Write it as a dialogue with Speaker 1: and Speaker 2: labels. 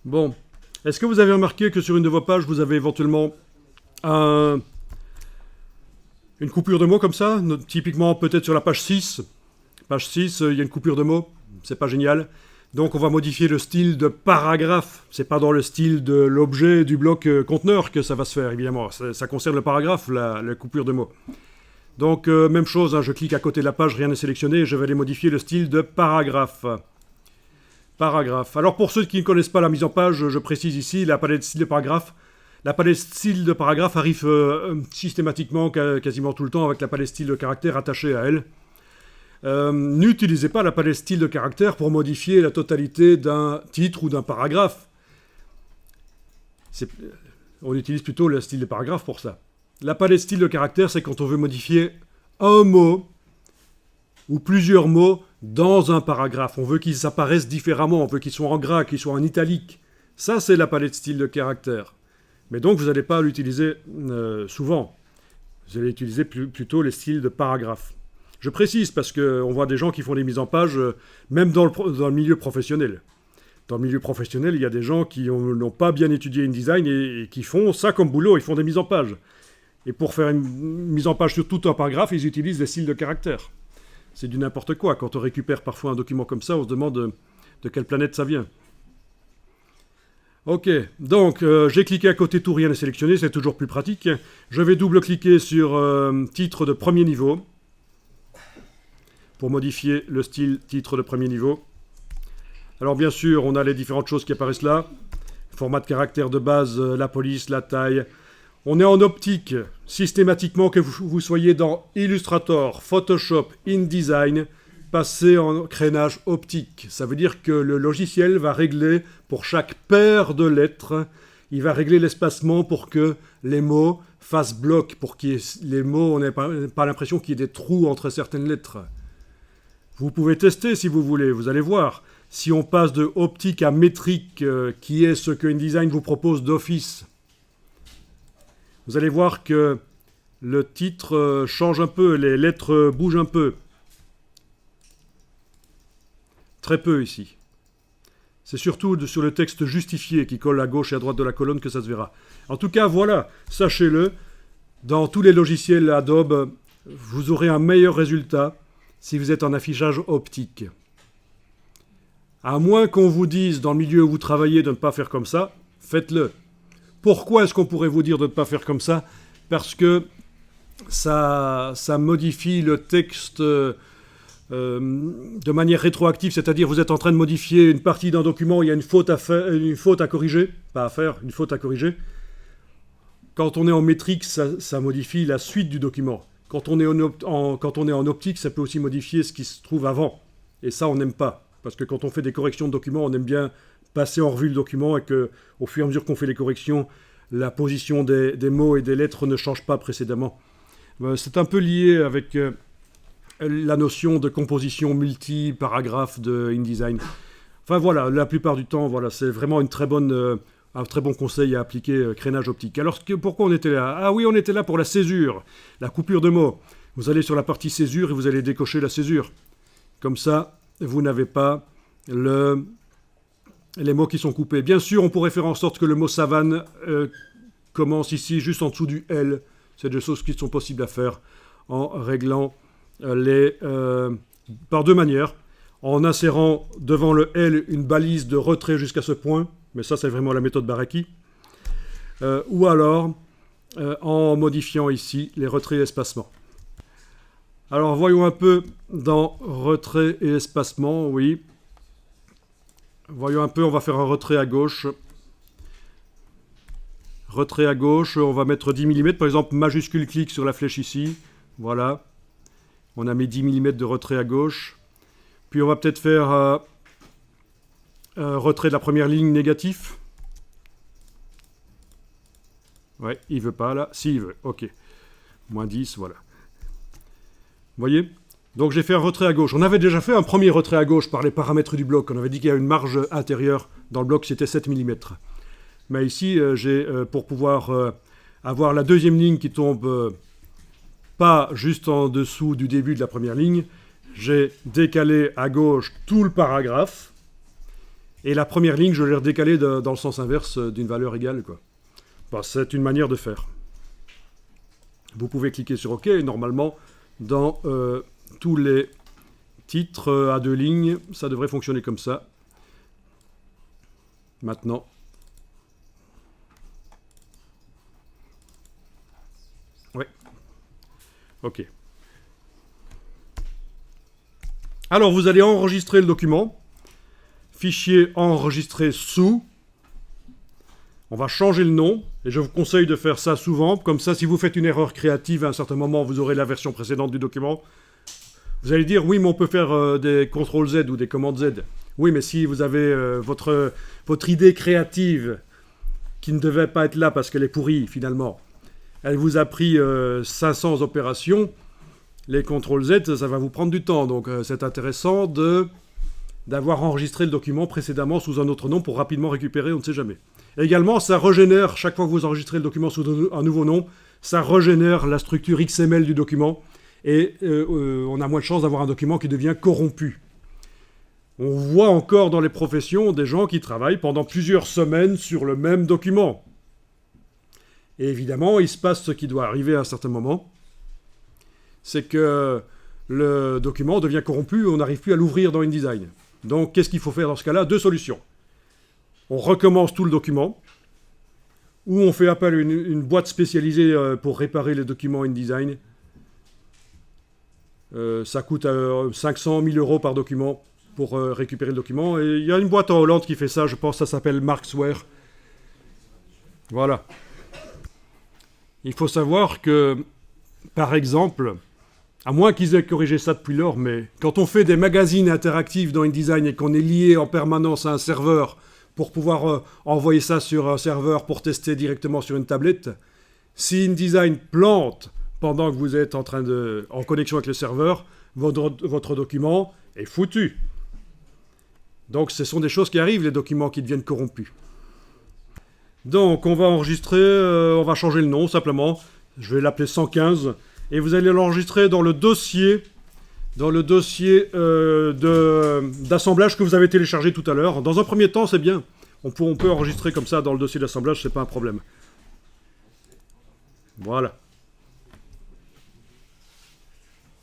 Speaker 1: Bon. Est-ce que vous avez remarqué que sur une de vos pages, vous avez éventuellement une coupure de mots comme ça? Typiquement, peut-être sur la page 6. Page 6, il y a une coupure de mots. C'est pas génial. Donc, on va modifier le style de paragraphe. C'est pas dans le style de l'objet du bloc conteneur que ça va se faire, évidemment. Ça concerne le paragraphe, la coupure de mots. Donc, même chose, hein, je clique à côté de la page, rien n'est sélectionné, et je vais aller modifier le style de paragraphe. Paragraphe. Alors, pour ceux qui ne connaissent pas la mise en page, je précise ici, la palette style de paragraphe. La palette style de paragraphe arrive systématiquement, quasiment tout le temps, avec la palette style de caractère attachée à elle. N'utilisez pas la palette style de caractère pour modifier la totalité d'un titre ou d'un paragraphe. On utilise plutôt le style de paragraphe pour ça. La palette style de caractère, c'est quand on veut modifier un mot ou plusieurs mots dans un paragraphe. On veut qu'ils apparaissent différemment, on veut qu'ils soient en gras, qu'ils soient en italique. Ça, c'est la palette style de caractère. Mais donc, vous n'allez pas l'utiliser souvent. Vous allez utiliser plutôt les styles de paragraphe. Je précise parce qu'on voit des gens qui font des mises en page, même dans le milieu professionnel. Dans le milieu professionnel, il y a des gens qui n'ont pas bien étudié InDesign et qui font ça comme boulot, ils font des mises en page. Et pour faire une mise en page sur tout un paragraphe, ils utilisent des styles de caractère. C'est du n'importe quoi. Quand on récupère parfois un document comme ça, on se demande de quelle planète ça vient. Ok, donc j'ai cliqué à côté, tout rien est sélectionné, c'est toujours plus pratique. Je vais double-cliquer sur titre de premier niveau pour modifier le style titre de premier niveau. Alors bien sûr, on a les différentes choses qui apparaissent là. Format de caractère de base, la police, la taille. On est en optique. Systématiquement, que vous soyez dans Illustrator, Photoshop, InDesign, passez en crénage optique. Ça veut dire que le logiciel va régler pour chaque paire de lettres, il va régler l'espacement pour que les mots fassent bloc, pour que les mots, on n'ait pas l'impression qu'il y ait des trous entre certaines lettres. Vous pouvez tester si vous voulez, vous allez voir. Si on passe de optique à métrique, qui est ce que InDesign vous propose d'office, vous allez voir que le titre change un peu, les lettres bougent un peu. Très peu ici. C'est surtout sur le texte justifié qui colle à gauche et à droite de la colonne que ça se verra. En tout cas, voilà, sachez-le, dans tous les logiciels Adobe, vous aurez un meilleur résultat si vous êtes en affichage optique. À moins qu'on vous dise dans le milieu où vous travaillez de ne pas faire comme ça, faites-le. Pourquoi est-ce qu'on pourrait vous dire de ne pas faire comme ça? Parce que ça modifie le texte de manière rétroactive, c'est-à-dire vous êtes en train de modifier une partie d'un document, il y a une faute à corriger, pas à faire, une faute à corriger. Quand on est en métrique, ça modifie la suite du document. Quand on est en optique, ça peut aussi modifier ce qui se trouve avant. Et ça, on n'aime pas. Parce que quand on fait des corrections de documents, on aime bien passer en revue le document et qu'au fur et à mesure qu'on fait les corrections, la position des mots et des lettres ne change pas précédemment. C'est un peu lié avec la notion de composition multi-paragraphe de InDesign. Enfin voilà, la plupart du temps, voilà, c'est vraiment un très bon conseil à appliquer, crénage optique. Alors pourquoi on était là? Ah oui, on était là pour la césure, la coupure de mots. Vous allez sur la partie césure et vous allez décocher la césure. Comme ça, vous n'avez pas les mots qui sont coupés. Bien sûr, on pourrait faire en sorte que le mot savane commence ici, juste en dessous du L. C'est des choses qui sont possibles à faire en réglant par deux manières. En insérant devant le L une balise de retrait jusqu'à ce point, mais ça c'est vraiment la méthode Baraki, ou alors en modifiant ici les retraits et espacements. Alors voyons un peu dans retrait et espacement, oui. Voyons un peu, on va faire un retrait à gauche. Retrait à gauche, on va mettre 10 mm, par exemple majuscule clic sur la flèche ici, voilà. On a mis 10 mm de retrait à gauche. Puis on va peut-être faire retrait de la première ligne négatif. Ouais, il veut pas là. Si, il veut, ok. Moins 10, voilà. Vous voyez? Donc j'ai fait un retrait à gauche. On avait déjà fait un premier retrait à gauche par les paramètres du bloc. On avait dit qu'il y a une marge intérieure dans le bloc, c'était 7 mm. Mais ici, pour pouvoir avoir la deuxième ligne qui tombe pas juste en dessous du début de la première ligne, j'ai décalé à gauche tout le paragraphe. Et la première ligne, je l'ai redécalée dans le sens inverse d'une valeur égale, quoi. Bon, c'est une manière de faire. Vous pouvez cliquer sur OK, et normalement, dans tous les titres à 2 lignes, ça devrait fonctionner comme ça. Maintenant. Oui. OK. Alors, vous allez enregistrer le document. Fichier enregistré sous. On va changer le nom. Et je vous conseille de faire ça souvent. Comme ça, si vous faites une erreur créative, à un certain moment, vous aurez la version précédente du document. Vous allez dire, oui, mais on peut faire des CTRL-Z ou des commandes Z. Oui, mais si vous avez votre idée créative qui ne devait pas être là parce qu'elle est pourrie, finalement, elle vous a pris 500 opérations, les CTRL-Z, ça va vous prendre du temps. Donc, c'est intéressant d'avoir enregistré le document précédemment sous un autre nom pour rapidement récupérer, on ne sait jamais. Et également, ça régénère, chaque fois que vous enregistrez le document sous un nouveau nom, ça régénère la structure XML du document. Et on a moins de chances d'avoir un document qui devient corrompu. On voit encore dans les professions des gens qui travaillent pendant plusieurs semaines sur le même document. Et évidemment, il se passe ce qui doit arriver à un certain moment. C'est que le document devient corrompu et on n'arrive plus à l'ouvrir dans InDesign. Donc, qu'est-ce qu'il faut faire dans ce cas-là? 2 solutions. On recommence tout le document, ou on fait appel à une boîte spécialisée pour réparer les documents InDesign. Ça coûte 500 000 euros par document pour récupérer le document. Et il y a une boîte en Hollande qui fait ça, je pense que ça s'appelle Marksware. Voilà. Il faut savoir que, par exemple, à moins qu'ils aient corrigé ça depuis lors, mais quand on fait des magazines interactifs dans InDesign et qu'on est lié en permanence à un serveur pour pouvoir envoyer ça sur un serveur pour tester directement sur une tablette, si InDesign plante pendant que vous êtes en connexion avec le serveur, votre document est foutu. Donc ce sont des choses qui arrivent, les documents qui deviennent corrompus. Donc on va enregistrer, on va changer le nom simplement. Je vais l'appeler 115. Et vous allez l'enregistrer dans le dossier d'assemblage que vous avez téléchargé tout à l'heure. Dans un premier temps, c'est bien. On peut enregistrer comme ça dans le dossier d'assemblage, c'est pas un problème. Voilà.